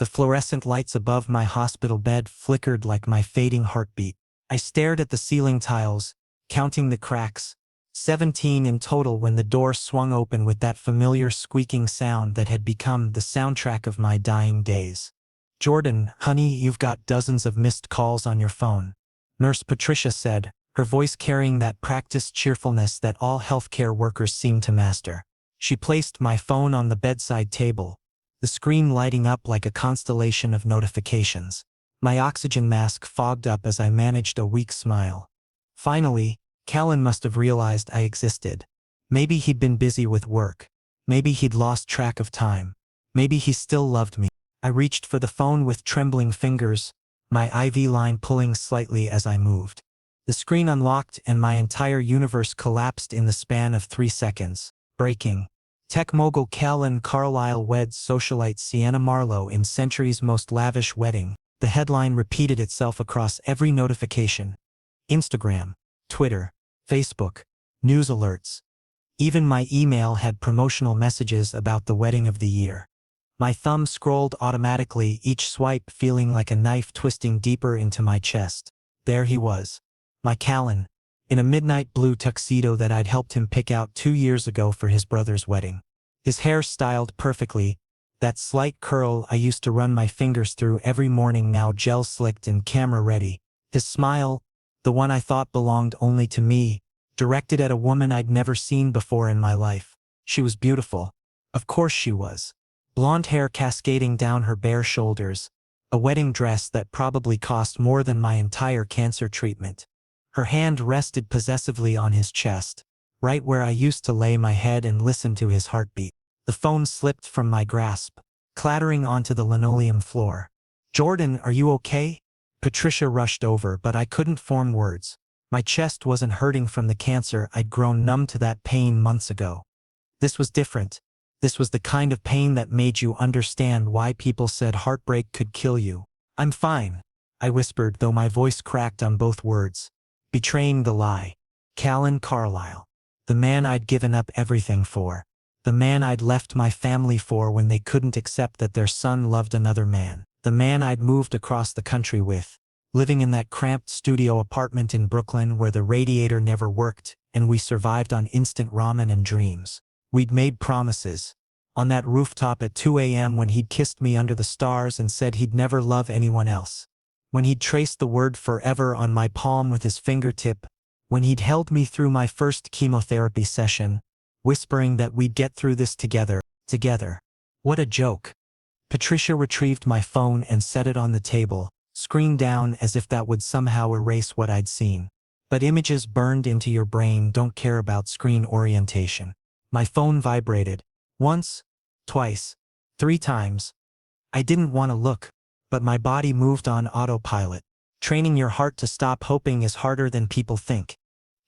The fluorescent lights above my hospital bed flickered like my fading heartbeat. I stared at the ceiling tiles, counting the cracks, 17 in total when the door swung open with that familiar squeaking sound that had become the soundtrack of my dying days. "Jordan, honey, you've got dozens of missed calls on your phone," Nurse Patricia said, her voice carrying that practiced cheerfulness that all healthcare workers seem to master. She placed my phone on the bedside table, the screen lighting up like a constellation of notifications. My oxygen mask fogged up as I managed a weak smile. Finally, Callan must have realized I existed. Maybe he'd been busy with work. Maybe he'd lost track of time. Maybe he still loved me. I reached for the phone with trembling fingers, my IV line pulling slightly as I moved. The screen unlocked and my entire universe collapsed in the span of 3 seconds. Breaking. Tech mogul Callan Carlisle Weds Socialite Sienna Marlowe in century's most lavish wedding. The headline repeated itself across every notification. Instagram, Twitter, Facebook, news alerts. Even my email had promotional messages about the wedding of the year. My thumb scrolled automatically, each swipe feeling like a knife twisting deeper into my chest. There he was, my Callan, in a midnight blue tuxedo that I'd helped him pick out 2 years ago for his brother's wedding. His hair styled perfectly, that slight curl I used to run my fingers through every morning now gel slicked and camera ready. His smile, the one I thought belonged only to me, directed at a woman I'd never seen before in my life. She was beautiful. Of course she was. Blonde hair cascading down her bare shoulders, a wedding dress that probably cost more than my entire cancer treatment. Her hand rested possessively on his chest, right where I used to lay my head and listen to his heartbeat. The phone slipped from my grasp, clattering onto the linoleum floor. "Jordan, are you okay?" Patricia rushed over, but I couldn't form words. My chest wasn't hurting from the cancer. I'd grown numb to that pain months ago. This was different. This was the kind of pain that made you understand why people said heartbreak could kill you. "I'm fine," I whispered, though my voice cracked on both words. Betraying the lie. Callan Carlisle. The man I'd given up everything for. The man I'd left my family for when they couldn't accept that their son loved another man. The man I'd moved across the country with, living in that cramped studio apartment in Brooklyn where the radiator never worked and we survived on instant ramen and dreams. We'd made promises. On that rooftop at 2 a.m. when he'd kissed me under the stars and said he'd never love anyone else. When he'd traced the word forever on my palm with his fingertip. When he'd held me through my first chemotherapy session, whispering that we'd get through this together. What a joke. Patricia retrieved my phone and set it on the table, screen down as if that would somehow erase what I'd seen. But images burned into your brain don't care about screen orientation. My phone vibrated. Once, twice, 3 times. I didn't want to look, but my body moved on autopilot. Training your heart to stop hoping is harder than people think.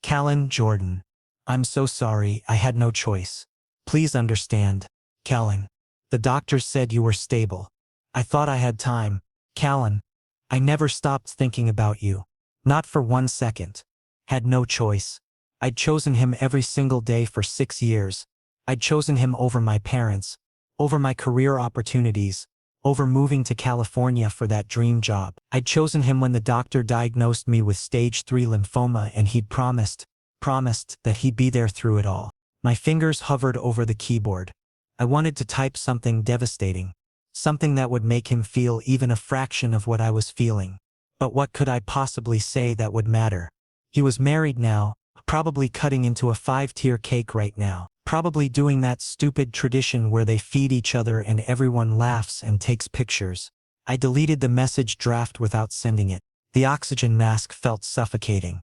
Callan, Jordan. I'm so sorry, I had no choice. Please understand. Callan. The doctors said you were stable. I thought I had time. Callan. I never stopped thinking about you. Not for 1 second. Had no choice. I'd chosen him every single day for 6 years. I'd chosen him over my parents, over my career opportunities, over moving to California for that dream job. I'd chosen him when the doctor diagnosed me with stage 3 lymphoma and he'd promised that he'd be there through it all. My fingers hovered over the keyboard. I wanted to type something devastating, something that would make him feel even a fraction of what I was feeling. But what could I possibly say that would matter? He was married now, probably cutting into a 5-tier cake right now. Probably doing that stupid tradition where they feed each other and everyone laughs and takes pictures. I deleted the message draft without sending it. The oxygen mask felt suffocating.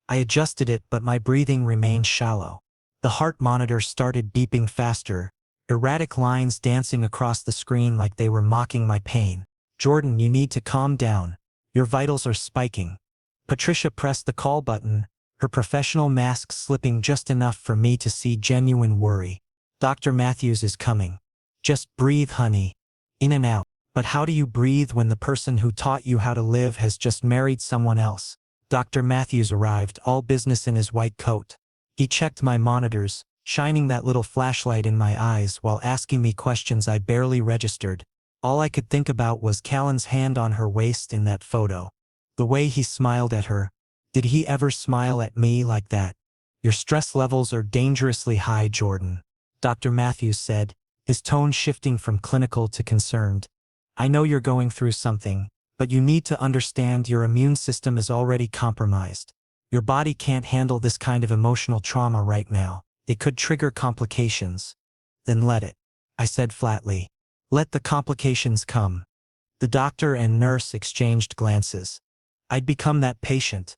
I adjusted it, but my breathing remained shallow. The heart monitor started beeping faster, erratic lines dancing across the screen like they were mocking my pain. "Jordan, you need to calm down. Your vitals are spiking." Patricia pressed the call button, her professional mask slipping just enough for me to see genuine worry. "Dr. Matthews is coming. Just breathe, honey. In and out." But how do you breathe when the person who taught you how to live has just married someone else? Dr. Matthews arrived, all business in his white coat. He checked my monitors, shining that little flashlight in my eyes while asking me questions I barely registered. All I could think about was Callan's hand on her waist in that photo. The way he smiled at her. Did he ever smile at me like that? Your stress levels are dangerously high, Jordan, Dr. Matthews said, his tone shifting from clinical to concerned. I know you're going through something, but you need to understand your immune system is already compromised. Your body can't handle this kind of emotional trauma right now. It could trigger complications. Then let it, I said flatly. Let the complications come. The doctor and nurse exchanged glances. I'd become that patient.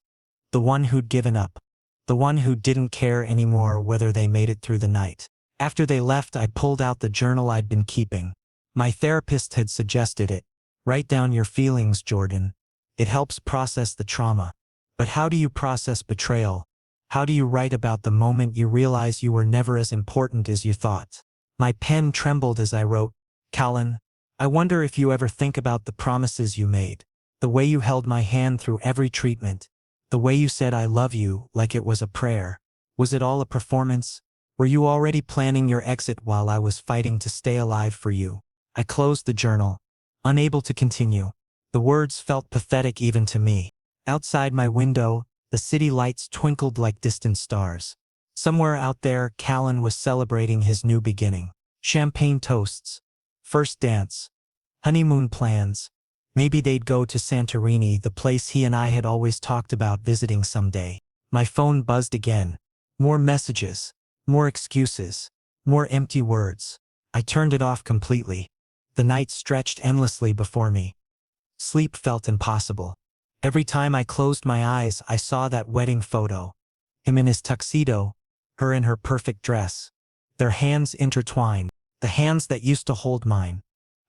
The one who'd given up. The one who didn't care anymore whether they made it through the night. After they left, I pulled out the journal I'd been keeping. My therapist had suggested it. Write down your feelings, Jordan. It helps process the trauma. But how do you process betrayal? How do you write about the moment you realize you were never as important as you thought? My pen trembled as I wrote, Callan, I wonder if you ever think about the promises you made. The way you held my hand through every treatment. The way you said I love you like it was a prayer. Was it all a performance? Were you already planning your exit while I was fighting to stay alive for you? I closed the journal, unable to continue. The words felt pathetic even to me. Outside my window, the city lights twinkled like distant stars. Somewhere out there, Callan was celebrating his new beginning. Champagne toasts. First dance. Honeymoon plans. Maybe they'd go to Santorini, the place he and I had always talked about visiting someday. My phone buzzed again. More messages. More excuses. More empty words. I turned it off completely. The night stretched endlessly before me. Sleep felt impossible. Every time I closed my eyes, I saw that wedding photo. Him in his tuxedo, her in her perfect dress. Their hands intertwined, the hands that used to hold mine.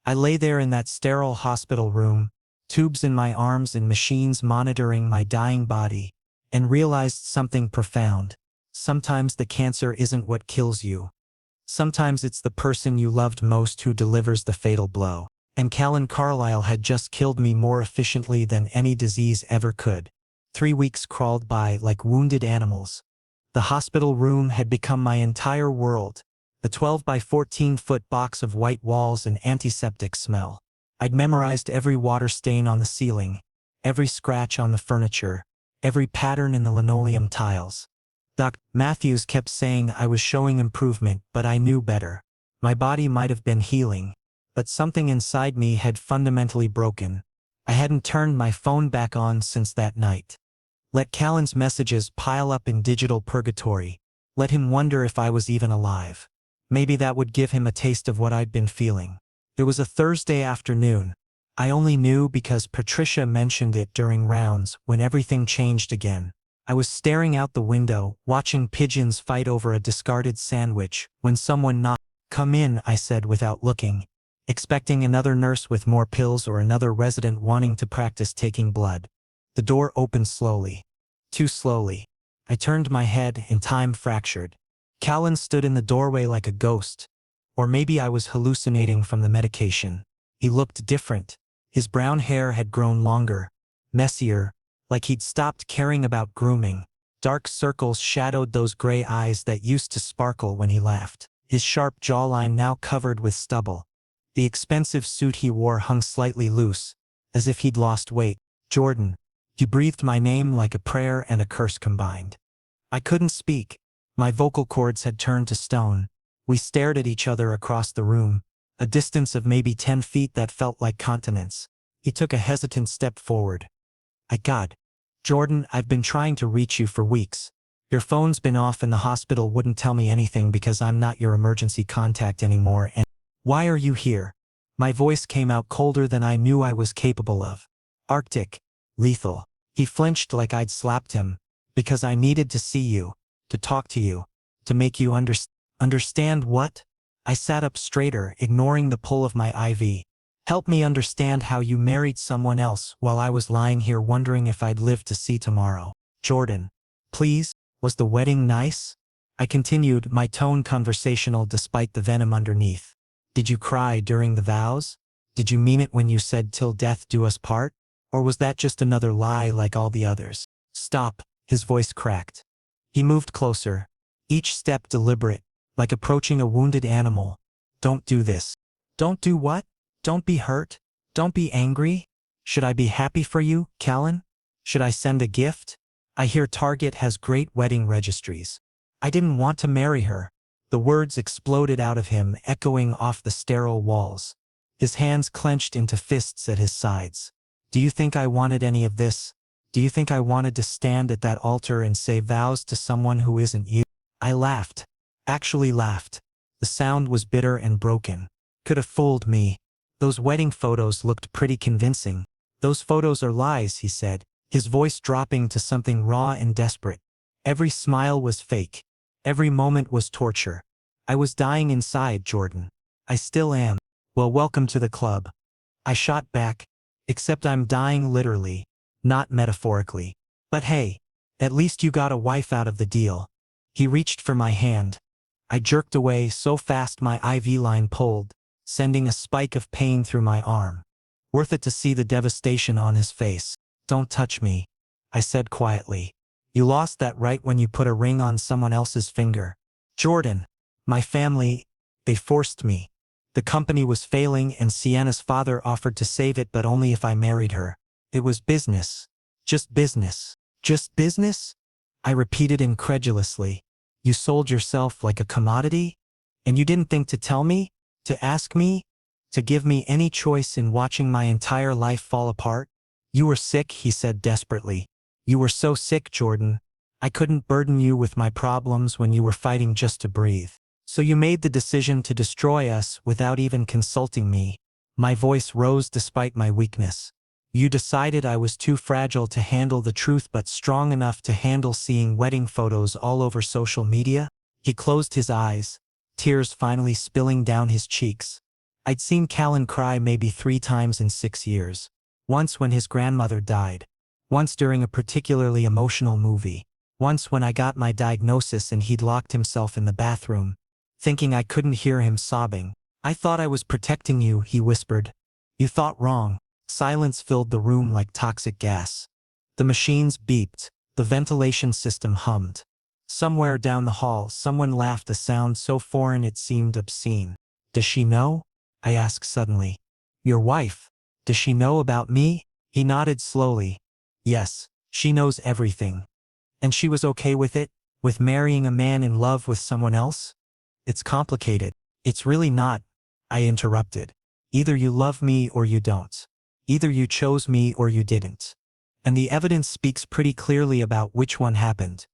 I lay there in that sterile hospital room, tubes in my arms and machines monitoring my dying body, and realized something profound. Sometimes the cancer isn't what kills you. Sometimes it's the person you loved most who delivers the fatal blow. And Carlisle had just killed me more efficiently than any disease ever could. 3 weeks crawled by like wounded animals. The hospital room had become my entire world. The 12 by 14-foot box of white walls and antiseptic smell. I'd memorized every water stain on the ceiling, every scratch on the furniture, every pattern in the linoleum tiles. Dr. Matthews kept saying I was showing improvement, but I knew better. My body might have been healing, but something inside me had fundamentally broken. I hadn't turned my phone back on since that night. Let Callan's messages pile up in digital purgatory. Let him wonder if I was even alive. Maybe that would give him a taste of what I'd been feeling. It was a Thursday afternoon. I only knew because Patricia mentioned it during rounds when everything changed again. I was staring out the window, watching pigeons fight over a discarded sandwich, when someone knocked. Come in, I said without looking, expecting another nurse with more pills or another resident wanting to practice taking blood. The door opened slowly. Too slowly. I turned my head and time fractured. Callan stood in the doorway like a ghost. Or maybe I was hallucinating from the medication. He looked different. His brown hair had grown longer, messier, like he'd stopped caring about grooming. Dark circles shadowed those gray eyes that used to sparkle when he laughed. His sharp jawline now covered with stubble. The expensive suit he wore hung slightly loose, as if he'd lost weight. Jordan. He breathed my name like a prayer and a curse combined. I couldn't speak. My vocal cords had turned to stone. We stared at each other across the room, a distance of maybe 10 feet that felt like continents. He took a hesitant step forward. God. Jordan, I've been trying to reach you for weeks. Your phone's been off and the hospital wouldn't tell me anything because I'm not your emergency contact anymore and why are you here? My voice came out colder than I knew I was capable of. Arctic. Lethal. He flinched like I'd slapped him. Because I needed to see you. To talk to you. To make you understand what? I sat up straighter, ignoring the pull of my IV. Help me understand how you married someone else while I was lying here wondering if I'd live to see tomorrow. Jordan. Please? Was the wedding nice? I continued, my tone conversational despite the venom underneath. Did you cry during the vows? Did you mean it when you said till death do us part? Or was that just another lie like all the others? Stop, his voice cracked. He moved closer, each step deliberate, like approaching a wounded animal. Don't do this. Don't do what? Don't be hurt. Don't be angry. Should I be happy for you, Callan? Should I send a gift? I hear Target has great wedding registries. I didn't want to marry her. The words exploded out of him, echoing off the sterile walls. His hands clenched into fists at his sides. Do you think I wanted any of this? Do you think I wanted to stand at that altar and say vows to someone who isn't you? I laughed. Actually laughed. The sound was bitter and broken. Could have fooled me. Those wedding photos looked pretty convincing. Those photos are lies, he said, his voice dropping to something raw and desperate. Every smile was fake. Every moment was torture. I was dying inside, Jordan. I still am. Well, welcome to the club. I shot back. Except I'm dying literally, not metaphorically. But hey, at least you got a wife out of the deal. He reached for my hand. I jerked away so fast my IV line pulled, sending a spike of pain through my arm. Worth it to see the devastation on his face. Don't touch me, I said quietly. You lost that right when you put a ring on someone else's finger. Jordan, my family, they forced me. The company was failing and Sienna's father offered to save it, but only if I married her. It was business. Just business. Just business? I repeated incredulously. You sold yourself like a commodity? And you didn't think to tell me? To ask me? To give me any choice in watching my entire life fall apart? You were sick, he said desperately. You were so sick, Jordan. I couldn't burden you with my problems when you were fighting just to breathe. So you made the decision to destroy us without even consulting me. My voice rose despite my weakness. You decided I was too fragile to handle the truth but strong enough to handle seeing wedding photos all over social media? He closed his eyes, tears finally spilling down his cheeks. I'd seen Callan cry maybe 3 times in 6 years. Once when his grandmother died. Once during a particularly emotional movie. Once when I got my diagnosis and he'd locked himself in the bathroom, thinking I couldn't hear him sobbing. I thought I was protecting you, he whispered. You thought wrong. Silence filled the room like toxic gas. The machines beeped. The ventilation system hummed. Somewhere down the hall, someone laughed, a sound so foreign it seemed obscene. Does she know? I asked suddenly. Your wife. Does she know about me? He nodded slowly. Yes, she knows everything. And she was okay with it? With marrying a man in love with someone else? It's complicated. It's really not, I interrupted. Either you love me or you don't. Either you chose me or you didn't. And the evidence speaks pretty clearly about which one happened.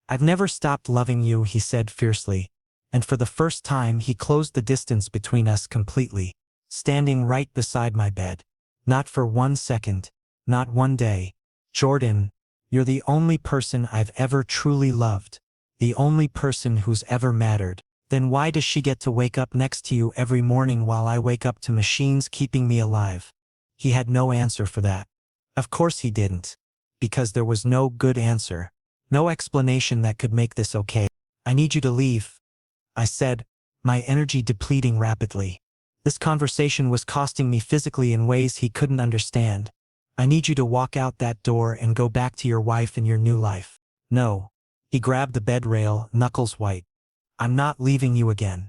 I've never stopped loving you, he said fiercely. And for the first time he closed the distance between us completely, standing right beside my bed. Not for 1 second. Not one day. Jordan, you're the only person I've ever truly loved. The only person who's ever mattered. Then why does she get to wake up next to you every morning while I wake up to machines keeping me alive? He had no answer for that. Of course he didn't. Because there was no good answer. No explanation that could make this okay. I need you to leave, I said, my energy depleting rapidly. This conversation was costing me physically in ways he couldn't understand. I need you to walk out that door and go back to your wife and your new life. No. He grabbed the bed rail, knuckles white. I'm not leaving you again.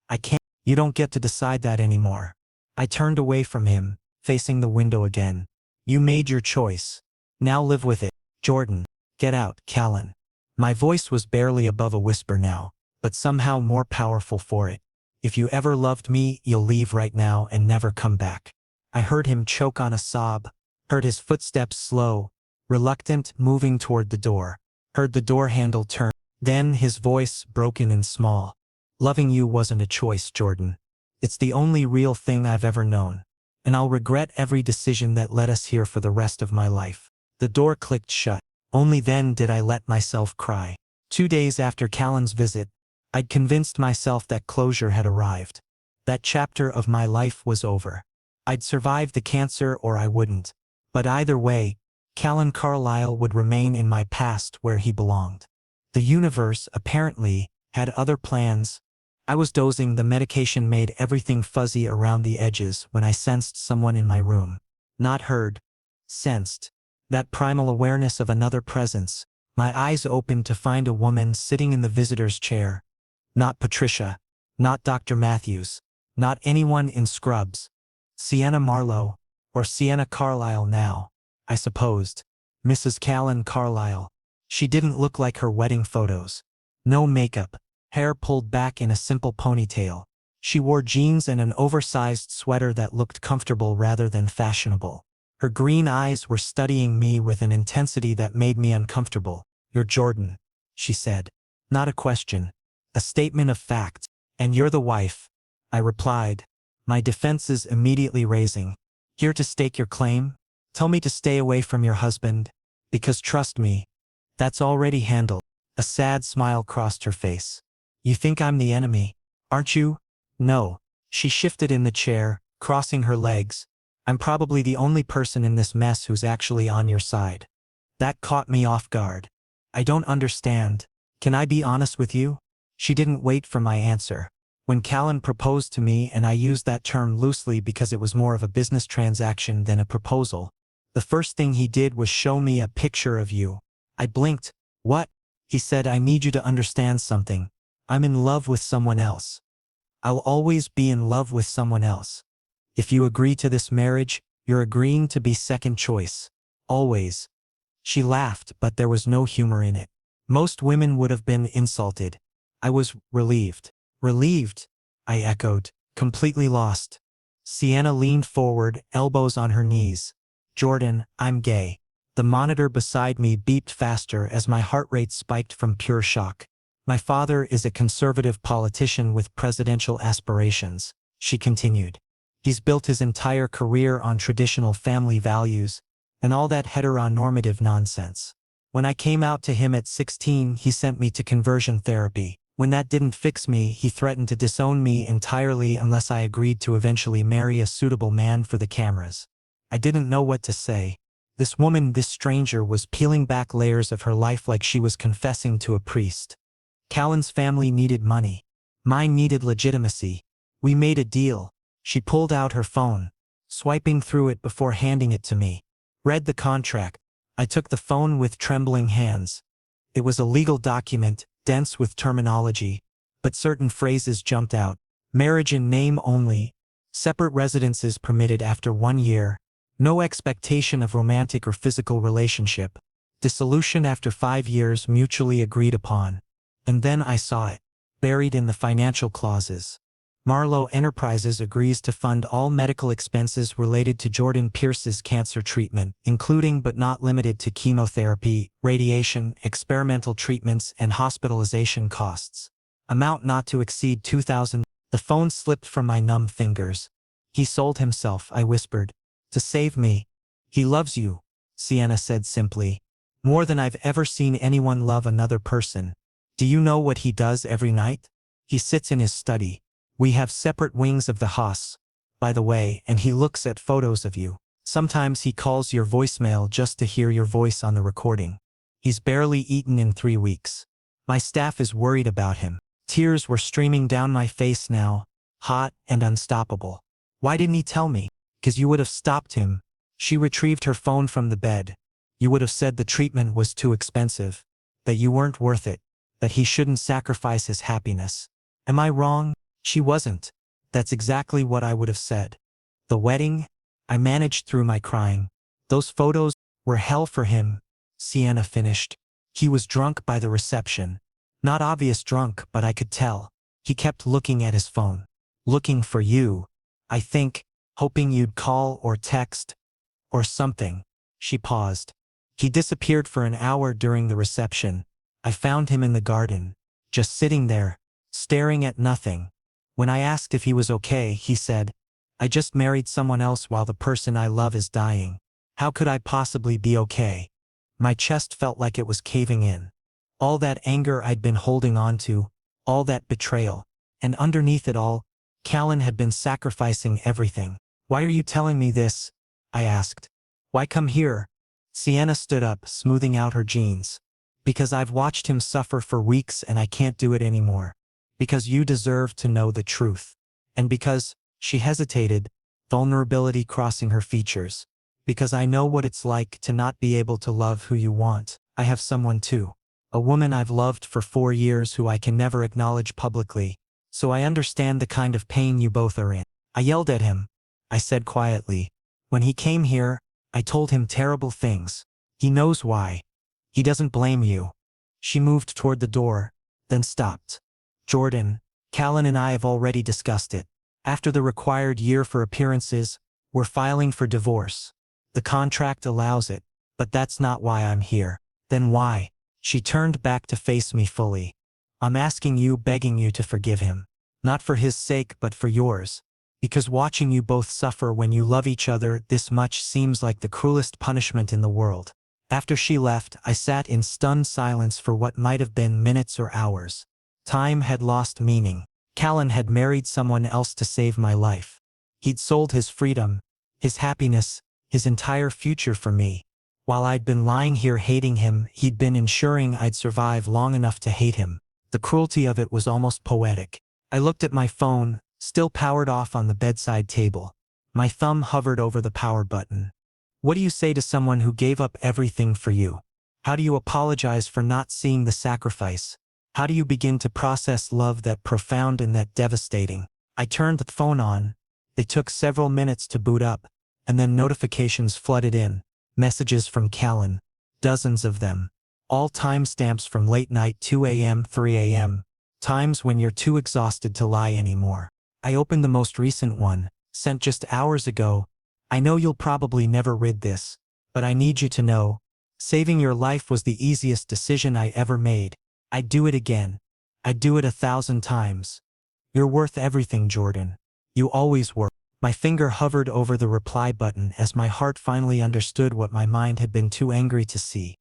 I can't. You don't get to decide that anymore. I turned away from him, facing the window again. You made your choice. Now live with it. Jordan, get out, Callan. My voice was barely above a whisper now, but somehow more powerful for it. If you ever loved me, you'll leave right now and never come back. I heard him choke on a sob, heard his footsteps slow, reluctant, moving toward the door, heard the door handle turn. Then his voice, broken and small. Loving you wasn't a choice, Jordan. It's the only real thing I've ever known. And I'll regret every decision that led us here for the rest of my life. The door clicked shut. Only then did I let myself cry. 2 days after Callan's visit, I'd convinced myself that closure had arrived. That chapter of my life was over. I'd survive the cancer or I wouldn't. But either way, Callan Carlisle would remain in my past where he belonged. The universe, apparently, had other plans. I was dozing, the medication made everything fuzzy around the edges when I sensed someone in my room. Not heard. Sensed. That primal awareness of another presence. My eyes opened to find a woman sitting in the visitor's chair. Not Patricia. Not Dr. Matthews. Not anyone in scrubs. Sienna Marlowe. Or Sienna Carlisle now, I supposed. Mrs. Callan Carlisle. She didn't look like her wedding photos. No makeup, hair pulled back in a simple ponytail. She wore jeans and an oversized sweater that looked comfortable rather than fashionable. Her green eyes were studying me with an intensity that made me uncomfortable. "You're Jordan," she said. Not a question. A statement of fact. "And you're the wife," I replied, my defenses immediately raising. "Here to stake your claim? Tell me to stay away from your husband, because trust me, that's already handled." A sad smile crossed her face. "You think I'm the enemy, aren't you?" "No." She shifted in the chair, crossing her legs. "I'm probably the only person in this mess who's actually on your side." That caught me off guard. "I don't understand. Can I be honest with you?" She didn't wait for my answer. "When Callan proposed to me, and I used that term loosely because it was more of a business transaction than a proposal, the first thing he did was show me a picture of you." I blinked. "What?" He said, "I need you to understand something. I'm in love with someone else. I'll always be in love with someone else. If you agree to this marriage, you're agreeing to be second choice. Always." She laughed, but there was no humor in it. Most women would have been insulted. I was relieved. "Relieved?" I echoed, completely lost. Sienna leaned forward, elbows on her knees. "Jordan, I'm gay." The monitor beside me beeped faster as my heart rate spiked from pure shock. "My father is a conservative politician with presidential aspirations," she continued. "He's built his entire career on traditional family values and all that heteronormative nonsense. When I came out to him at 16, he sent me to conversion therapy. When that didn't fix me, he threatened to disown me entirely unless I agreed to eventually marry a suitable man for the cameras." I didn't know what to say. This woman, this stranger, was peeling back layers of her life like she was confessing to a priest. Callan's family needed money. Mine needed legitimacy. We made a deal. She pulled out her phone, swiping through it before handing it to me. "Read the contract." I took the phone with trembling hands. It was a legal document, dense with terminology, but certain phrases jumped out. Marriage in name only. Separate residences permitted after 1 year. No expectation of romantic or physical relationship. Dissolution after 5 years mutually agreed upon. And then I saw it, buried in the financial clauses. Marlowe Enterprises agrees to fund all medical expenses related to Jordan Pierce's cancer treatment, including but not limited to chemotherapy, radiation, experimental treatments, and hospitalization costs. Amount not to exceed $2,000. The phone slipped from my numb fingers. "He sold himself," I whispered. "To save me." "He loves you," Sienna said simply. "More than I've ever seen anyone love another person. Do you know what he does every night? He sits in his study. We have separate wings of the house, by the way, and he looks at photos of you. Sometimes he calls your voicemail just to hear your voice on the recording. He's barely eaten in 3 weeks. My staff is worried about him." Tears were streaming down my face now, hot and unstoppable. "Why didn't he tell me?" "'Cause you would have stopped him." She retrieved her phone from the bed. "You would have said the treatment was too expensive, that you weren't worth it, that he shouldn't sacrifice his happiness. Am I wrong?" She wasn't. "That's exactly what I would have said." "The wedding?" I managed through my crying. "Those photos were hell for him," Sienna finished. "He was drunk by the reception. Not obvious drunk, but I could tell. He kept looking at his phone. Looking for you, I think, hoping you'd call or text, or something." She paused. "He disappeared for an hour during the reception. I found him in the garden, just sitting there, staring at nothing. When I asked if he was okay, he said, 'I just married someone else while the person I love is dying. How could I possibly be okay?' My chest felt like it was caving in. All that anger I'd been holding on to, all that betrayal. And underneath it all, Callan had been sacrificing everything. "Why are you telling me this?" I asked. "Why come here?" Sienna stood up, smoothing out her jeans. "Because I've watched him suffer for weeks and I can't do it anymore. Because you deserve to know the truth. And because," she hesitated, vulnerability crossing her features, "because I know what it's like to not be able to love who you want. I have someone too. A woman I've loved for 4 years who I can never acknowledge publicly. So I understand the kind of pain you both are in." I yelled at him. I said quietly. When he came here, I told him terrible things. He knows why. He doesn't blame you. She moved toward the door, then stopped. Jordan, Callan and I have already discussed it. After the required year for appearances, we're filing for divorce. The contract allows it, but that's not why I'm here. Then why? She turned back to face me fully. I'm asking you, begging you to forgive him. Not for his sake, but for yours. Because watching you both suffer when you love each other this much seems like the cruelest punishment in the world. After she left, I sat in stunned silence for what might have been minutes or hours. Time had lost meaning. Callan had married someone else to save my life. He'd sold his freedom, his happiness, his entire future for me. While I'd been lying here hating him, he'd been ensuring I'd survive long enough to hate him. The cruelty of it was almost poetic. I looked at my phone, still powered off on the bedside table. My thumb hovered over the power button. What do you say to someone who gave up everything for you? How do you apologize for not seeing the sacrifice? How do you begin to process love that profound and that devastating? I turned the phone on. They took several minutes to boot up, and then notifications flooded in. Messages from Callan. Dozens of them. All timestamps from late night 2 a.m., 3 a.m. Times when you're too exhausted to lie anymore. I opened the most recent one, sent just hours ago. I know you'll probably never read this, but I need you to know, saving your life was the easiest decision I ever made. I'd do it again. I'd do it 1,000 times. You're worth everything, Jordan. You always were. My finger hovered over the reply button as my heart finally understood what my mind had been too angry to see.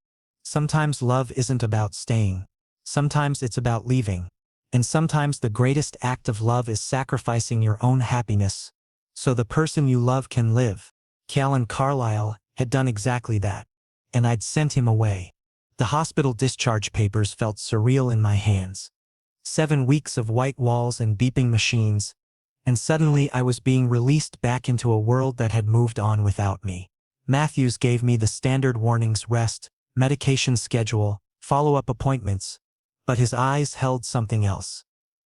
Sometimes love isn't about staying. Sometimes it's about leaving. And sometimes the greatest act of love is sacrificing your own happiness, so the person you love can live. Callan Carlisle had done exactly that. And I'd sent him away. The hospital discharge papers felt surreal in my hands. 7 weeks of white walls and beeping machines, and suddenly I was being released back into a world that had moved on without me. Matthews gave me the standard warnings: rest, medication schedule, follow-up appointments, but his eyes held something else.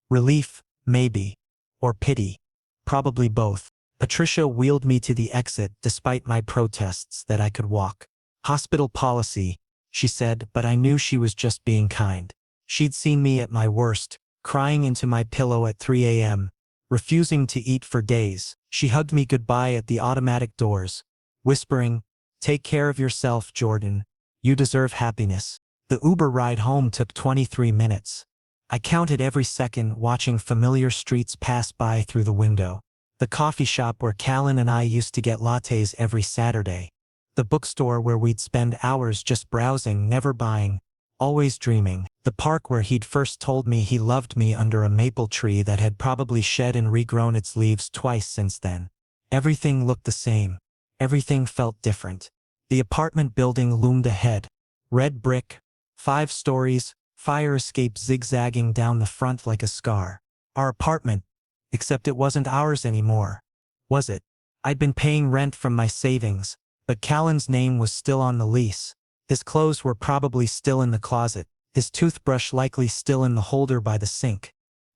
Relief, maybe, or pity. Probably both. Patricia wheeled me to the exit despite my protests that I could walk. Hospital policy, she said, but I knew she was just being kind. She'd seen me at my worst, crying into my pillow at 3 a.m., refusing to eat for days. She hugged me goodbye at the automatic doors, whispering, "Take care of yourself, Jordan. You deserve happiness." The Uber ride home took 23 minutes. I counted every second, watching familiar streets pass by through the window. The coffee shop where Callan and I used to get lattes every Saturday. The bookstore where we'd spend hours just browsing, never buying, always dreaming. The park where he'd first told me he loved me under a maple tree that had probably shed and regrown its leaves twice since then. Everything looked the same. Everything felt different. The apartment building loomed ahead. Red brick, 5 stories, fire escape zigzagging down the front like a scar. Our apartment, except it wasn't ours anymore. Was it? I'd been paying rent from my savings, but Callan's name was still on the lease. His clothes were probably still in the closet, his toothbrush likely still in the holder by the sink.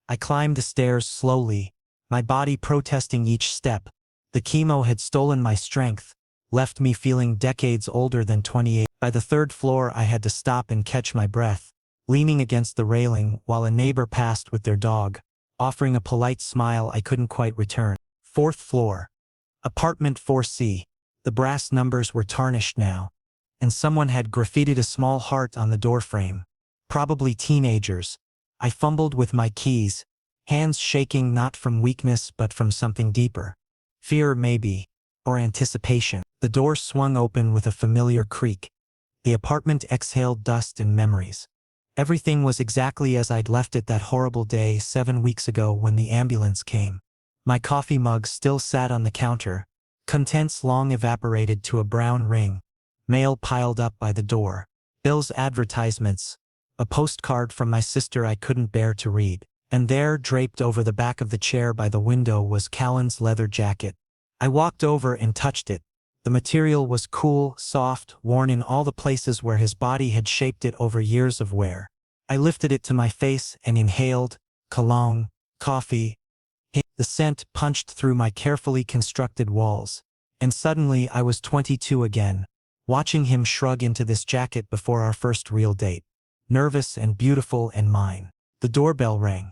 I climbed the stairs slowly, my body protesting each step. The chemo had stolen my strength, left me feeling decades older than 28. By the 3rd floor I had to stop and catch my breath, leaning against the railing while a neighbor passed with their dog, offering a polite smile I couldn't quite return. 4th floor. Apartment 4C. The brass numbers were tarnished now, and someone had graffitied a small heart on the doorframe. Probably teenagers. I fumbled with my keys, hands shaking not from weakness but from something deeper. Fear maybe, or anticipation. The door swung open with a familiar creak. The apartment exhaled dust and memories. Everything was exactly as I'd left it that horrible day 7 weeks ago when the ambulance came. My coffee mug still sat on the counter, contents long evaporated to a brown ring, mail piled up by the door, bills, advertisements, a postcard from my sister I couldn't bear to read. And there, draped over the back of the chair by the window, was Callan's leather jacket. I walked over and touched it. The material was cool, soft, worn in all the places where his body had shaped it over years of wear. I lifted it to my face and inhaled cologne, coffee. The scent punched through my carefully constructed walls. And suddenly I was 22 again, watching him shrug into this jacket before our first real date. Nervous and beautiful and mine. The doorbell rang.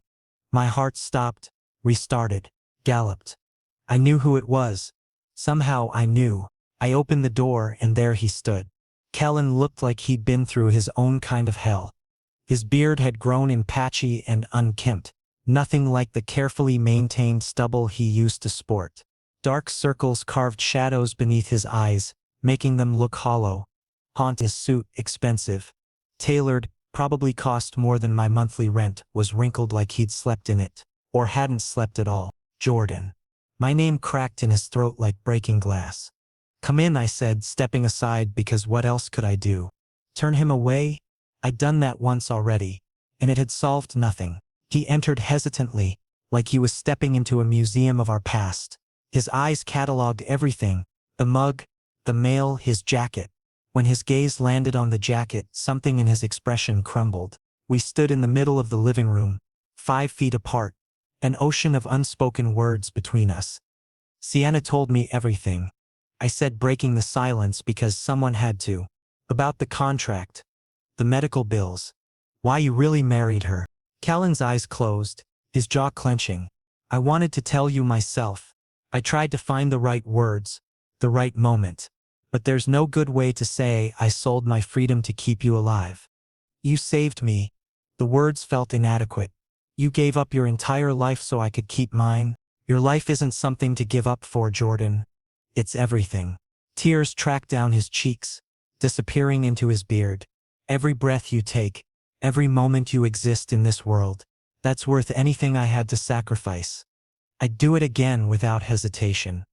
My heart stopped, restarted, galloped. I knew who it was. Somehow I knew. I opened the door and there he stood. Callan looked like he'd been through his own kind of hell. His beard had grown in patchy and unkempt, nothing like the carefully maintained stubble he used to sport. Dark circles carved shadows beneath his eyes, making them look hollow. His suit, expensive, tailored, probably cost more than my monthly rent, was wrinkled like he'd slept in it, or hadn't slept at all. Jordan. My name cracked in his throat like breaking glass. Come in, I said, stepping aside because what else could I do? Turn him away? I'd done that once already, and it had solved nothing. He entered hesitantly, like he was stepping into a museum of our past. His eyes catalogued everything, the mug, the mail, his jacket. When his gaze landed on the jacket, something in his expression crumbled. We stood in the middle of the living room, 5 feet apart, an ocean of unspoken words between us. Sienna told me everything, I said, breaking the silence because someone had to. About the contract, the medical bills, why you really married her. Callan's eyes closed, his jaw clenching. I wanted to tell you myself. I tried to find the right words, the right moment. But there's no good way to say I sold my freedom to keep you alive. You saved me. The words felt inadequate. You gave up your entire life so I could keep mine. Your life isn't something to give up for, Jordan. It's everything. Tears tracked down his cheeks, disappearing into his beard. Every breath you take, every moment you exist in this world, that's worth anything I had to sacrifice. I'd do it again without hesitation.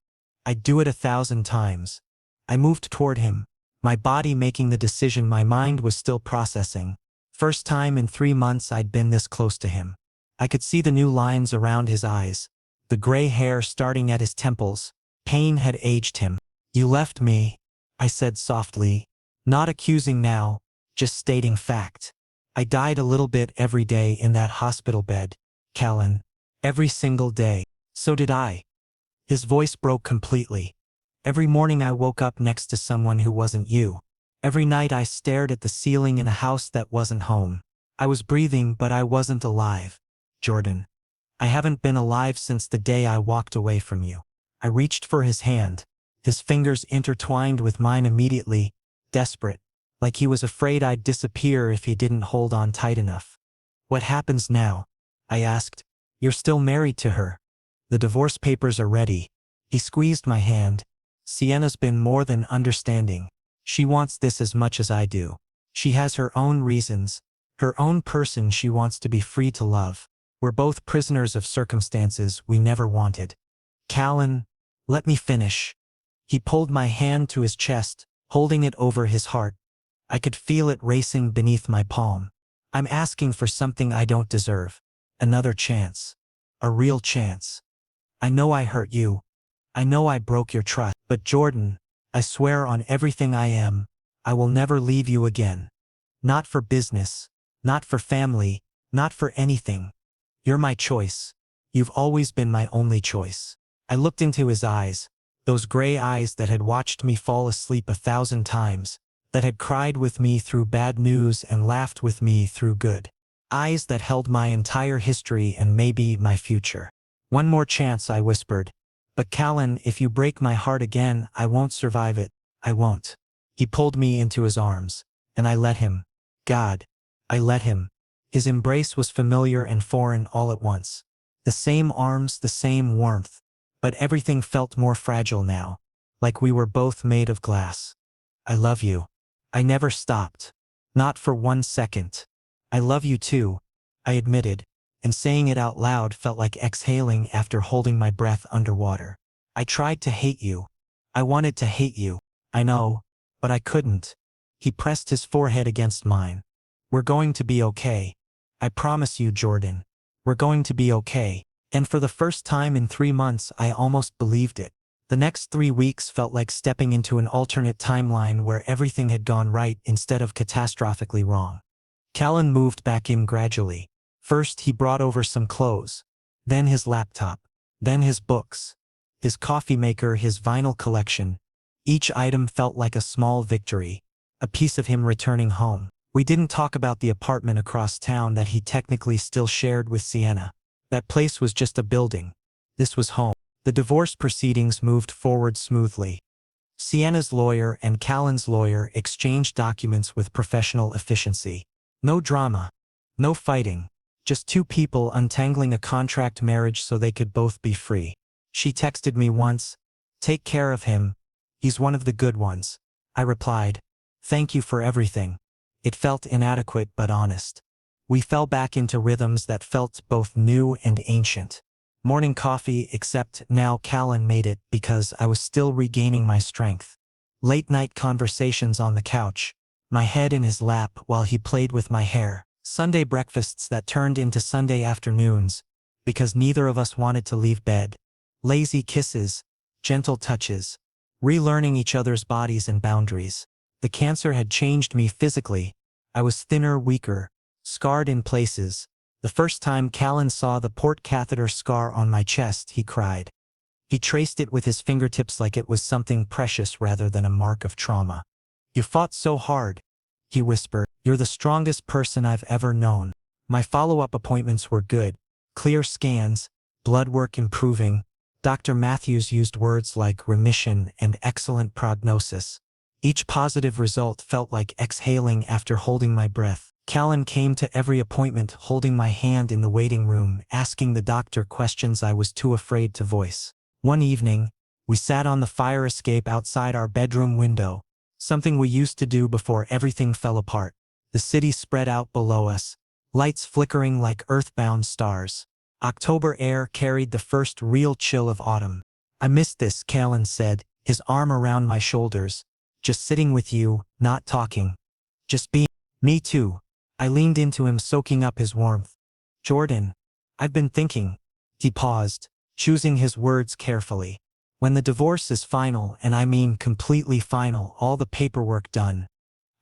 I'd do it 1,000 times. I moved toward him, my body making the decision my mind was still processing. First time in 3 months I'd been this close to him. I could see the new lines around his eyes, the gray hair starting at his temples. Pain had aged him. You left me, I said softly, not accusing now, just stating fact. I died a little bit every day in that hospital bed, Callan. Every single day. So did I. His voice broke completely. Every morning I woke up next to someone who wasn't you. Every night I stared at the ceiling in a house that wasn't home. I was breathing, but I wasn't alive. Jordan. I haven't been alive since the day I walked away from you. I reached for his hand. His fingers intertwined with mine immediately, desperate, like he was afraid I'd disappear if he didn't hold on tight enough. What happens now? I asked. You're still married to her. The divorce papers are ready. He squeezed my hand. Sienna's been more than understanding. She wants this as much as I do. She has her own reasons, her own person she wants to be free to love. We're both prisoners of circumstances we never wanted. Callan, let me finish. He pulled my hand to his chest, holding it over his heart. I could feel it racing beneath my palm. I'm asking for something I don't deserve. Another chance. A real chance. I know I hurt you. I know I broke your trust. But Jordan, I swear on everything I am, I will never leave you again. Not for business, not for family, not for anything. You're my choice. You've always been my only choice. I looked into his eyes, those gray eyes that had watched me fall asleep 1,000 times, that had cried with me through bad news and laughed with me through good. Eyes that held my entire history and maybe my future. One more chance, I whispered. But Callan, if you break my heart again, I won't survive it. I won't. He pulled me into his arms, and I let him. God, I let him. His embrace was familiar and foreign all at once. The same arms, the same warmth. But everything felt more fragile now, like we were both made of glass. I love you. I never stopped. Not for 1 second. I love you too, I admitted, and saying it out loud felt like exhaling after holding my breath underwater. I tried to hate you. I wanted to hate you. I know, but I couldn't. He pressed his forehead against mine. We're going to be okay. I promise you, Jordan. We're going to be okay. And for the first time in 3 months, I almost believed it. The next 3 weeks felt like stepping into an alternate timeline where everything had gone right instead of catastrophically wrong. Callan moved back in gradually. First he brought over some clothes, then his laptop. Then his books, his coffee maker, his vinyl collection. Each item felt like a small victory, a piece of him returning home. We didn't talk about the apartment across town that he technically still shared with Sienna. That place was just a building. This was home. The divorce proceedings moved forward smoothly. Sienna's lawyer and Callan's lawyer exchanged documents with professional efficiency. No drama. No fighting. Just two people untangling a contract marriage so they could both be free. She texted me once, "Take care of him. He's one of the good ones." I replied, "Thank you for everything." It felt inadequate but honest. We fell back into rhythms that felt both new and ancient. Morning coffee, except now Callan made it because I was still regaining my strength. Late night conversations on the couch, my head in his lap while he played with my hair. Sunday breakfasts that turned into Sunday afternoons because neither of us wanted to leave bed. Lazy kisses, gentle touches, relearning each other's bodies and boundaries. The cancer had changed me physically. I was thinner, weaker, scarred in places. The first time Callan saw the port catheter scar on my chest, he cried. He traced it with his fingertips like it was something precious rather than a mark of trauma. "You fought so hard," he whispered. "You're the strongest person I've ever known." My follow-up appointments were good. Clear scans, blood work improving. Dr. Matthews used words like remission and excellent prognosis. Each positive result felt like exhaling after holding my breath. Callan came to every appointment holding my hand in the waiting room, asking the doctor questions I was too afraid to voice. One evening, we sat on the fire escape outside our bedroom window, something we used to do before everything fell apart. The city spread out below us, lights flickering like earthbound stars. October air carried the first real chill of autumn. "I missed this," Callan said, his arm around my shoulders. "Just sitting with you, not talking. Just being." "Me too." I leaned into him, soaking up his warmth. "Jordan, I've been thinking." He paused, choosing his words carefully. "When the divorce is final, and I mean completely final, all the paperwork done,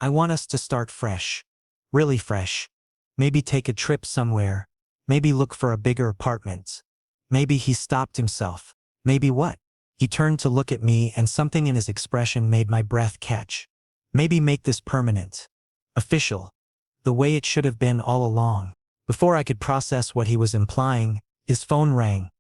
I want us to start fresh. Really fresh. Maybe take a trip somewhere. Maybe look for a bigger apartment." Maybe he stopped himself. Maybe what? He turned to look at me, and something in his expression made my breath catch. "Maybe make this permanent. Official. The way it should have been all along." Before I could process what he was implying, his phone rang.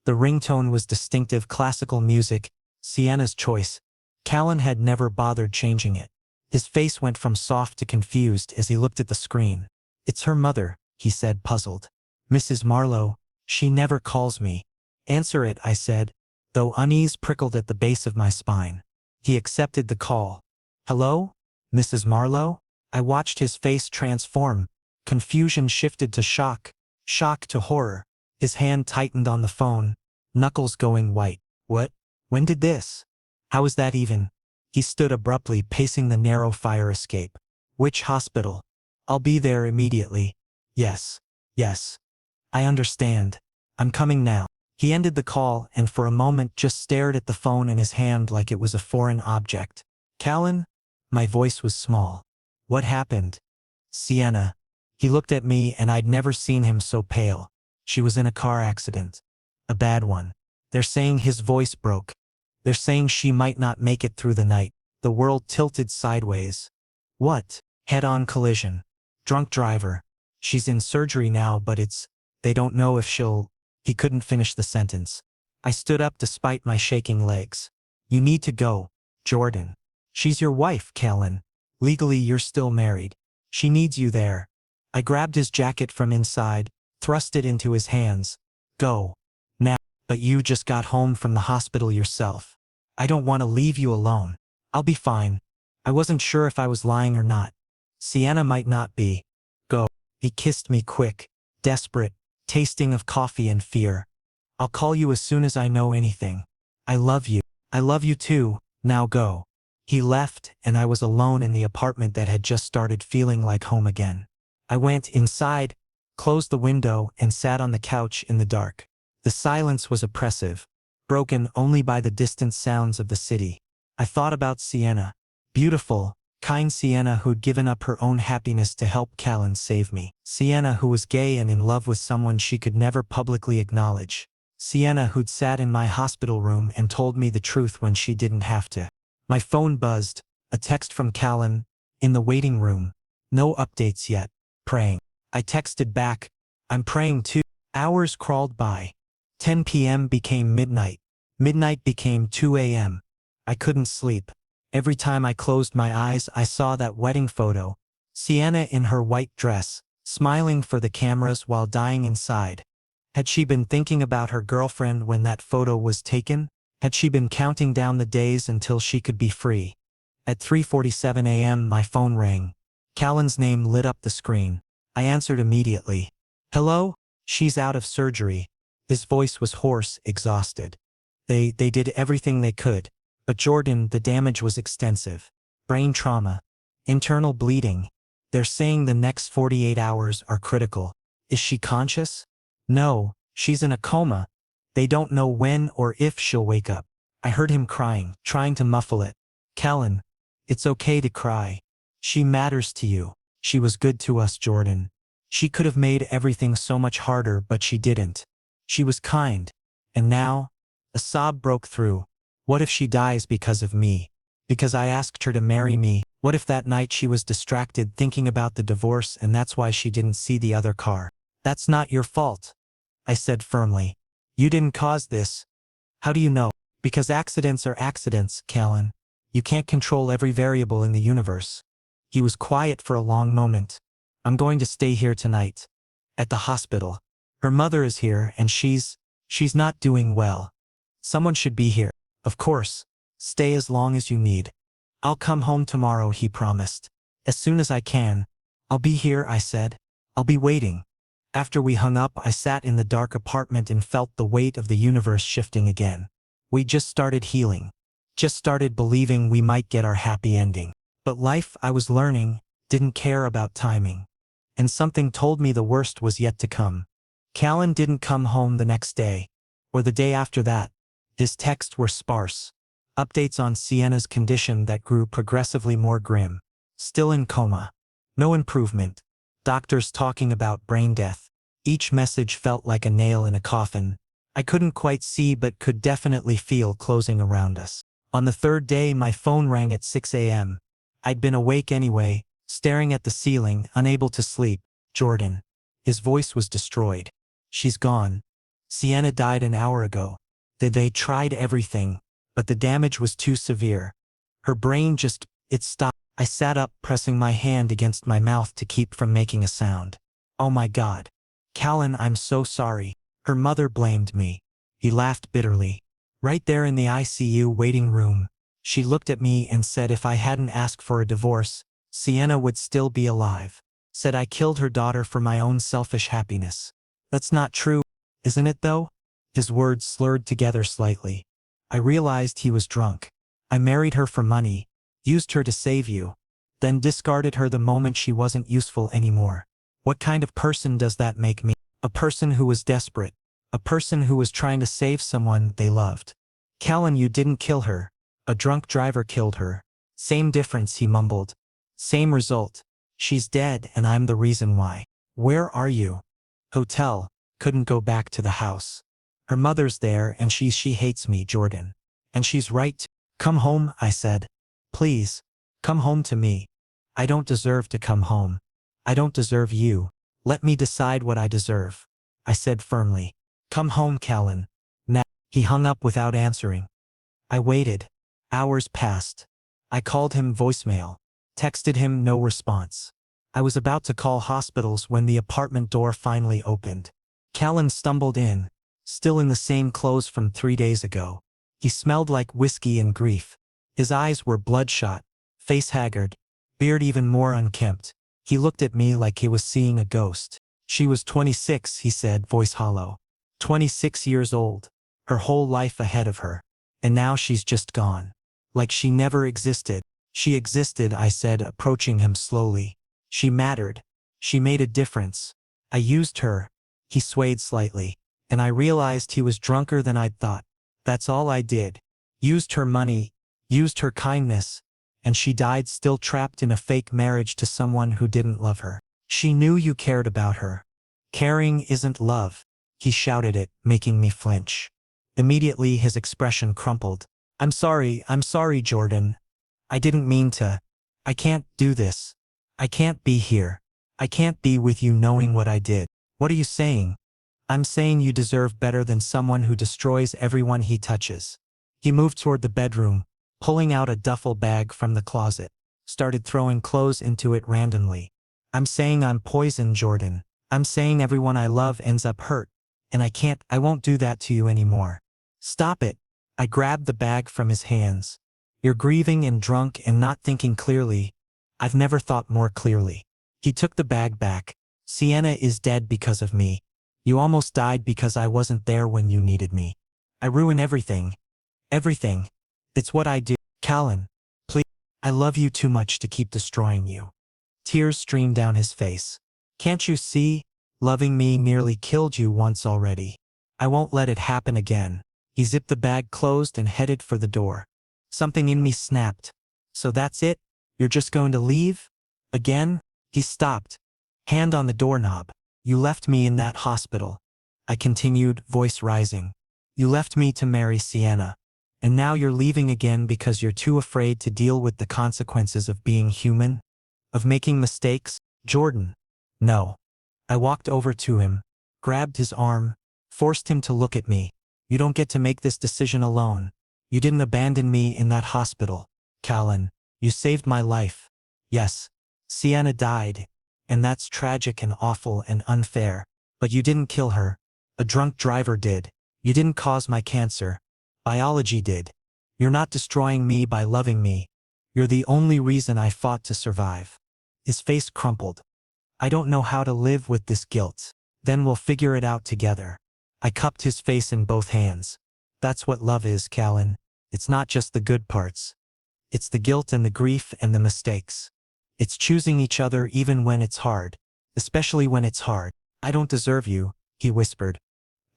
The ringtone was distinctive classical music, Sienna's choice. Callan had never bothered changing it. His face went from soft to confused as he looked at the screen. "It's her mother," he said, puzzled. "Mrs. Marlowe. She never calls me." "Answer it," I said, though unease prickled at the base of my spine. He accepted the call. "Hello? Mrs. Marlowe?" I watched his face transform. Confusion shifted to shock, shock to horror. His hand tightened on the phone, knuckles going white. "What? When did this? How is that even?" He stood abruptly, pacing the narrow fire escape. "Which hospital?" "I'll be there immediately." "Yes. Yes. I understand. I'm coming now." He ended the call and for a moment just stared at the phone in his hand like it was a foreign object. "Callan?" My voice was small. "What happened?" "Sienna." He looked at me and I'd never seen him so pale. "She was in a car accident. A bad one. They're saying," his voice broke. "They're saying she might not make it through the night." The world tilted sideways. "What?" "Head-on collision. Drunk driver. She's in surgery now, but they don't know if she'll." He couldn't finish the sentence. I stood up despite my shaking legs. "You need to go, Jordan. She's your wife, Callan. Legally you're still married. She needs you there." I grabbed his jacket from inside, thrust it into his hands. "Go. Now." "But you just got home from the hospital yourself." "I don't want to leave you alone." "I'll be fine." I wasn't sure if I was lying or not. "Sienna might not be." "Go." He kissed me quick, desperate, tasting of coffee and fear. "I'll call you as soon as I know anything. I love you." "I love you too. Now go." He left, and I was alone in the apartment that had just started feeling like home again. I went inside, closed the window, and sat on the couch in the dark. The silence was oppressive, broken only by the distant sounds of the city. I thought about Sienna. Beautiful, kind Sienna who'd given up her own happiness to help Callan save me. Sienna who was gay and in love with someone she could never publicly acknowledge. Sienna, who'd sat in my hospital room and told me the truth when she didn't have to. My phone buzzed, a text from Callan, in the waiting room. No updates yet. Praying. I texted back, I'm praying too. Hours crawled by. 10 p.m. became midnight. Midnight became 2 a.m. I couldn't sleep. Every time I closed my eyes, I saw that wedding photo. Sienna in her white dress, smiling for the cameras while dying inside. Had she been thinking about her girlfriend when that photo was taken? Had she been counting down the days until she could be free? At 3:47 a.m. my phone rang. Callan's name lit up the screen. I answered immediately. Hello? She's out of surgery. His voice was hoarse, exhausted. They did everything they could. But Jordan, the damage was extensive. Brain trauma. Internal bleeding. They're saying the next 48 hours are critical. Is she conscious? No, she's in a coma. They don't know when or if she'll wake up. I heard him crying, trying to muffle it. Callan, it's okay to cry. She matters to you. She was good to us, Jordan. She could have made everything so much harder, but she didn't. She was kind. And now? A sob broke through. What if she dies because of me? Because I asked her to marry me? What if that night she was distracted thinking about the divorce and that's why she didn't see the other car? That's not your fault, I said firmly. You didn't cause this. How do you know? Because accidents are accidents, Callan. You can't control every variable in the universe. He was quiet for a long moment. I'm going to stay here tonight. At the hospital. Her mother is here and she's not doing well. Someone should be here. Of course. Stay as long as you need. I'll come home tomorrow, he promised. As soon as I can. I'll be here, I said. I'll be waiting. After we hung up, I sat in the dark apartment and felt the weight of the universe shifting again. We just started healing. Just started believing we might get our happy ending. But life, I was learning, didn't care about timing. And something told me the worst was yet to come. Callan didn't come home the next day. Or the day after that. His texts were sparse. Updates on Sienna's condition that grew progressively more grim. Still in coma. No improvement. Doctors talking about brain death. Each message felt like a nail in a coffin. I couldn't quite see but could definitely feel closing around us. On the third day my phone rang at 6 a.m. I'd been awake anyway, staring at the ceiling, unable to sleep. Jordan. His voice was destroyed. She's gone. Sienna died an hour ago. They tried everything, but the damage was too severe. Her brain it stopped. I sat up, pressing my hand against my mouth to keep from making a sound. Oh my God. Callan, I'm so sorry. Her mother blamed me. He laughed bitterly. Right there in the ICU waiting room, she looked at me and said if I hadn't asked for a divorce, Sienna would still be alive. Said I killed her daughter for my own selfish happiness. That's not true, isn't it though? His words slurred together slightly. I realized he was drunk. I married her for money, used her to save you, then discarded her the moment she wasn't useful anymore. What kind of person does that make me? A person who was desperate. A person who was trying to save someone they loved. Callan, you didn't kill her. A drunk driver killed her. Same difference, he mumbled. Same result. She's dead and I'm the reason why. Where are you? Hotel. Couldn't go back to the house. Her mother's there and she hates me, Jordan. And she's right. Come home, I said. Please. Come home to me. I don't deserve to come home. I don't deserve you. Let me decide what I deserve. I said firmly. Come home, Callan. Now. He hung up without answering. I waited. Hours passed. I called him voicemail. Texted him, no response. I was about to call hospitals when the apartment door finally opened. Callan stumbled in, still in the same clothes from 3 days ago. He smelled like whiskey and grief. His eyes were bloodshot, face haggard, beard even more unkempt. He looked at me like he was seeing a ghost. She was 26, he said, voice hollow. 26 years old. Her whole life ahead of her. And now she's just gone. Like she never existed. She existed, I said, approaching him slowly. She mattered. She made a difference. I used her. He swayed slightly. And I realized he was drunker than I'd thought. That's all I did. Used her money. Used her kindness. And she died still trapped in a fake marriage to someone who didn't love her. She knew you cared about her. Caring isn't love. He shouted it, making me flinch. Immediately his expression crumpled. I'm sorry, Jordan. I didn't mean to. I can't do this. I can't be here. I can't be with you knowing what I did. What are you saying? I'm saying you deserve better than someone who destroys everyone he touches. He moved toward the bedroom, pulling out a duffel bag from the closet, started throwing clothes into it randomly. I'm saying I'm poison, Jordan. I'm saying everyone I love ends up hurt, and I won't do that to you anymore. Stop it. I grabbed the bag from his hands. You're grieving and drunk and not thinking clearly. I've never thought more clearly. He took the bag back. Sienna is dead because of me. You almost died because I wasn't there when you needed me. I ruin everything. Everything. It's what I do. Callan, please. I love you too much to keep destroying you. Tears streamed down his face. Can't you see? Loving me nearly killed you once already. I won't let it happen again. He zipped the bag closed and headed for the door. Something in me snapped. So that's it? You're just going to leave? Again? He stopped. Hand on the doorknob. You left me in that hospital. I continued, voice rising. You left me to marry Sienna. And now you're leaving again because you're too afraid to deal with the consequences of being human? Of making mistakes? Jordan. No. I walked over to him, grabbed his arm, forced him to look at me. You don't get to make this decision alone. You didn't abandon me in that hospital. Callan, you saved my life. Yes. Sienna died. And that's tragic and awful and unfair. But you didn't kill her. A drunk driver did. You didn't cause my cancer. Biology did. You're not destroying me by loving me. You're the only reason I fought to survive. His face crumpled. I don't know how to live with this guilt. Then we'll figure it out together. I cupped his face in both hands. That's what love is, Callan. It's not just the good parts. It's the guilt and the grief and the mistakes. It's choosing each other even when it's hard. Especially when it's hard. I don't deserve you, he whispered.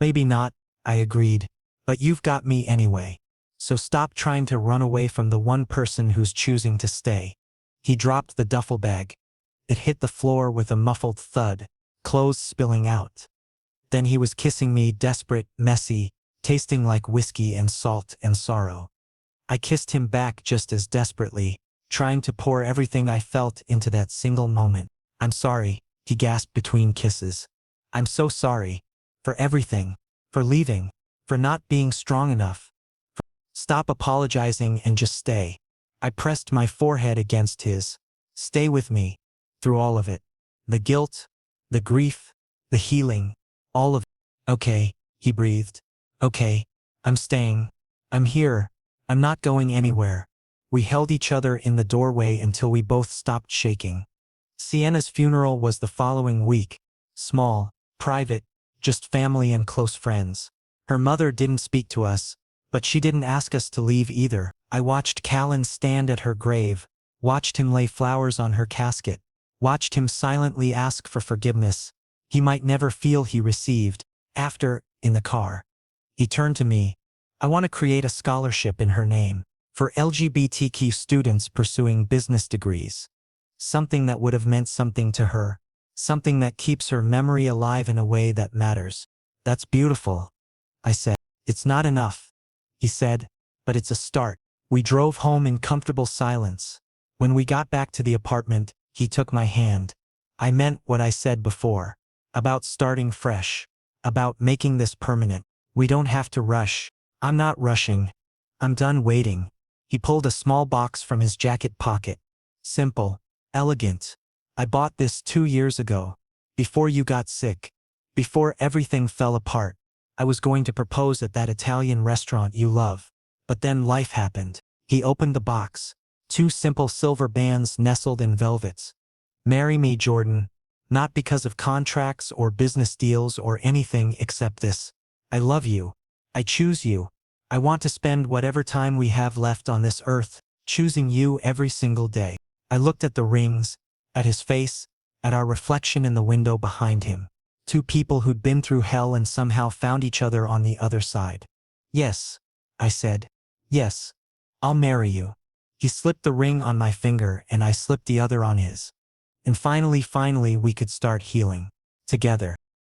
Maybe not, I agreed. But you've got me anyway. So stop trying to run away from the one person who's choosing to stay. He dropped the duffel bag. It hit the floor with a muffled thud, clothes spilling out. Then he was kissing me, desperate, messy, tasting like whiskey and salt and sorrow. I kissed him back just as desperately, trying to pour everything I felt into that single moment. I'm sorry, he gasped between kisses. I'm so sorry. For everything. For leaving. For not being strong enough. Stop apologizing and just stay. I pressed my forehead against his. Stay with me. Through all of it. The guilt. The grief. The healing. All of it. Okay, he breathed. Okay. I'm staying. I'm here. I'm not going anywhere. We held each other in the doorway until we both stopped shaking. Sienna's funeral was the following week. Small, private, just family and close friends. Her mother didn't speak to us, but she didn't ask us to leave either. I watched Callan stand at her grave, watched him lay flowers on her casket, watched him silently ask for forgiveness he might never feel he received. After, in the car, he turned to me. I want to create a scholarship in her name for LGBTQ students pursuing business degrees. Something that would have meant something to her. Something that keeps her memory alive in a way that matters. That's beautiful, I said. It's not enough, he said, but it's a start. We drove home in comfortable silence. When we got back to the apartment, he took my hand. I meant what I said before. About starting fresh. About making this permanent. We don't have to rush. I'm not rushing. I'm done waiting. He pulled a small box from his jacket pocket. Simple. Elegant. I bought this 2 years ago. Before you got sick. Before everything fell apart. I was going to propose at that Italian restaurant you love. But then life happened. He opened the box. 2 simple silver bands nestled in velvets. Marry me, Jordan. Not because of contracts or business deals or anything except this. I love you. I choose you. I want to spend whatever time we have left on this earth, choosing you every single day. I looked at the rings, at his face, at our reflection in the window behind him. 2 people who'd been through hell and somehow found each other on the other side. Yes, I said. Yes, I'll marry you. He slipped the ring on my finger and I slipped the other on his. And finally we could start healing. Together.